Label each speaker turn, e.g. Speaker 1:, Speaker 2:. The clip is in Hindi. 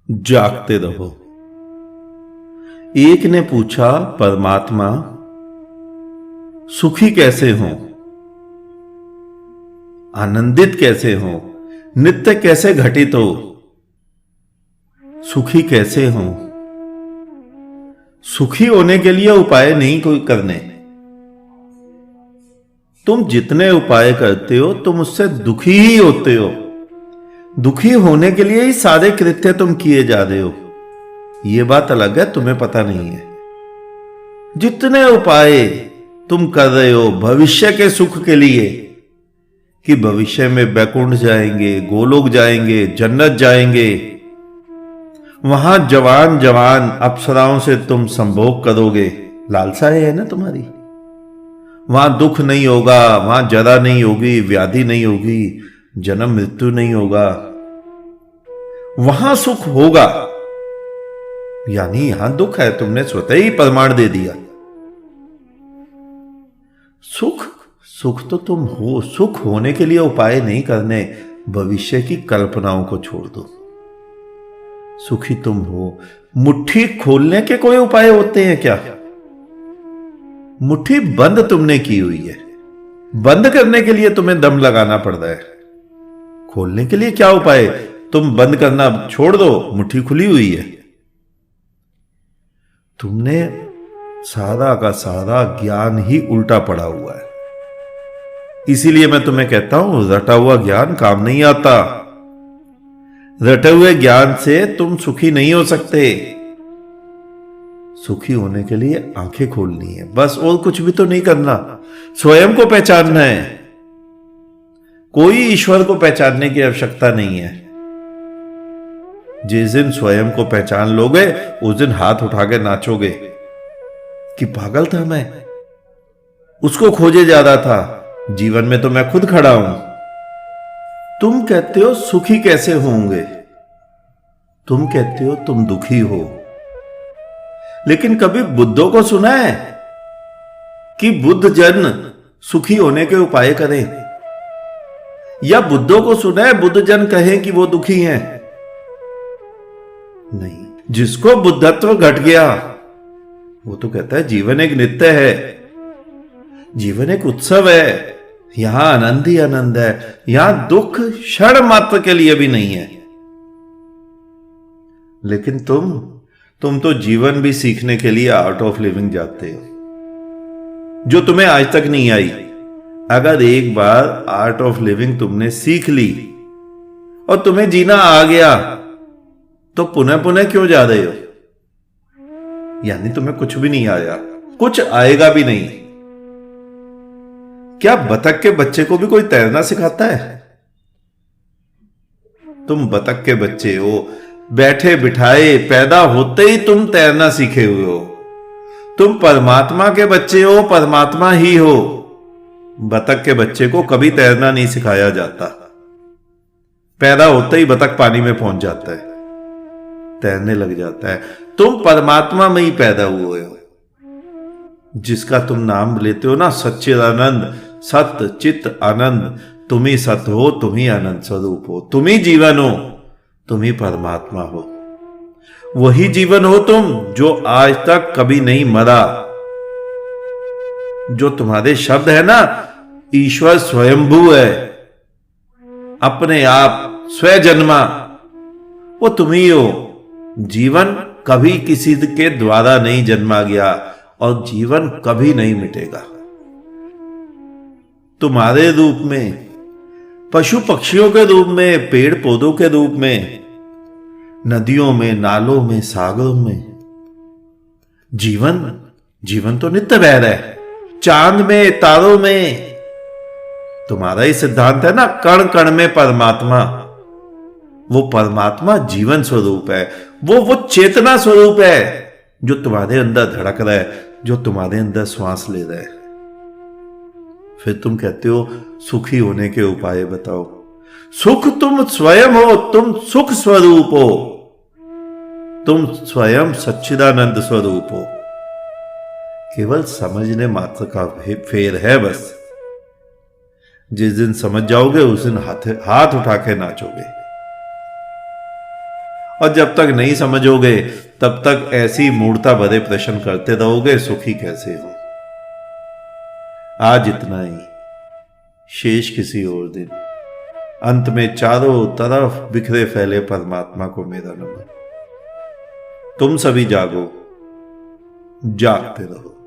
Speaker 1: जागते रहो। एक ने पूछा, परमात्मा सुखी कैसे हो, आनंदित कैसे हो, नित्य कैसे घटित हो, सुखी कैसे हो। सुखी होने के लिए उपाय नहीं कोई करने। तुम जितने उपाय करते हो तुम उससे दुखी ही होते हो। दुखी होने के लिए ही सारे कृत्य तुम किए जा रहे हो। यह बात अलग है, तुम्हें पता नहीं है। जितने उपाय तुम कर रहे हो भविष्य के सुख के लिए, कि भविष्य में बैकुंठ जाएंगे, गोलोक जाएंगे, जन्नत जाएंगे, वहां जवान जवान अप्सराओं से तुम संभोग करोगे, लालसा है ना तुम्हारी। वहां दुख नहीं होगा, वहां जरा नहीं होगी, व्याधि नहीं होगी, जन्म मृत्यु नहीं होगा, वहां सुख होगा। यानी यहां दुख है, तुमने स्वतः ही प्रमाण दे दिया। सुख सुख तो तुम हो। सुख होने के लिए उपाय नहीं करने, भविष्य की कल्पनाओं को छोड़ दो। सुखी तुम हो। मुट्ठी खोलने के कोई उपाय होते हैं क्या? मुट्ठी बंद तुमने की हुई है, बंद करने के लिए तुम्हें दम लगाना पड़ रहा है। खोलने के लिए क्या उपाय? तुम बंद करना छोड़ दो, मुट्ठी खुली हुई है। तुमने सारा का सारा ज्ञान ही उल्टा पड़ा हुआ है। इसीलिए मैं तुम्हें कहता हूं, रटा हुआ ज्ञान काम नहीं आता। रटे हुए ज्ञान से तुम सुखी नहीं हो सकते। सुखी होने के लिए आंखें खोलनी है बस, और कुछ भी तो नहीं करना। स्वयं को पहचानना है। कोई ईश्वर को पहचानने की आवश्यकता नहीं है। जिस दिन स्वयं को पहचान लोगे उस दिन हाथ उठा के नाचोगे कि पागल था मैं, उसको खोजे जा रहा था, जीवन में तो मैं खुद खड़ा हूं। तुम कहते हो सुखी कैसे होंगे, तुम कहते हो तुम दुखी हो, लेकिन कभी बुद्धों को सुना है कि बुद्ध जन सुखी होने के उपाय करें? या बुद्धों को सुना है बुद्ध जन कहें कि वो दुखी हैं? नहीं। जिसको बुद्धत्व घट गया वो तो कहता है जीवन एक नित्य है, जीवन एक उत्सव है, यहां आनंद ही आनंद है, यहां दुख क्षण मात्र के लिए भी नहीं है। लेकिन तुम तो जीवन भी सीखने के लिए आर्ट ऑफ लिविंग जाते हो, जो तुम्हें आज तक नहीं आई। अगर एक बार आर्ट ऑफ लिविंग तुमने सीख ली और तुम्हें जीना आ गया तो पुनः पुनः क्यों जा रहे हो? यानी तुम्हें कुछ भी नहीं आया, कुछ आएगा भी नहीं। क्या बतख के बच्चे को भी कोई तैरना सिखाता है? तुम बतख के बच्चे हो, बैठे बिठाए पैदा होते ही तुम तैरना सीखे हुए हो। तुम परमात्मा के बच्चे हो, परमात्मा ही हो। बतख के बच्चे को कभी तैरना नहीं सिखाया जाता। पैदा होते ही बतख पानी में पहुंच जाता है, तैरने लग जाता है। तुम परमात्मा में ही पैदा हुए हो। जिसका तुम नाम लेते हो ना, सच्चिदानंद, सत्य चित्त आनंद, तुम ही सत्य हो, तुम ही आनंद स्वरूप हो, तुम ही जीवन हो, तुम ही परमात्मा हो। वही जीवन हो तुम जो आज तक कभी नहीं मरा। जो तुम्हारे शब्द है ना, ईश्वर स्वयंभू है, अपने आप स्वजन्मा, वो तुम ही हो। जीवन कभी किसी के द्वारा नहीं जन्मा गया और जीवन कभी नहीं मिटेगा। तुम्हारे रूप में, पशु पक्षियों के रूप में, पेड़ पौधों के रूप में, नदियों में, नालों में, सागरों में, जीवन तो नित्य बह रहा है। चांद में, तारों में। तुम्हारा ही सिद्धांत है ना, कण कण में परमात्मा। वो परमात्मा जीवन स्वरूप है, वो चेतना स्वरूप है जो तुम्हारे अंदर धड़क रहा है, जो तुम्हारे अंदर श्वास ले रहा है। फिर तुम कहते हो सुखी होने के उपाय बताओ। सुख तुम स्वयं हो, तुम सुख स्वरूप हो, तुम स्वयं सच्चिदानंद स्वरूप हो। केवल समझने मात्र का फेर है बस। जिस दिन समझ जाओगे उस दिन हाथ उठा के नाचोगे। और जब तक नहीं समझोगे तब तक ऐसी मूढ़ता भरे प्रश्न करते रहोगे, सुखी कैसे हो। आज इतना ही, शेष किसी और दिन। अंत में चारों तरफ बिखरे फैले परमात्मा को मेरा नमन। तुम सभी जागो, जागते रहो।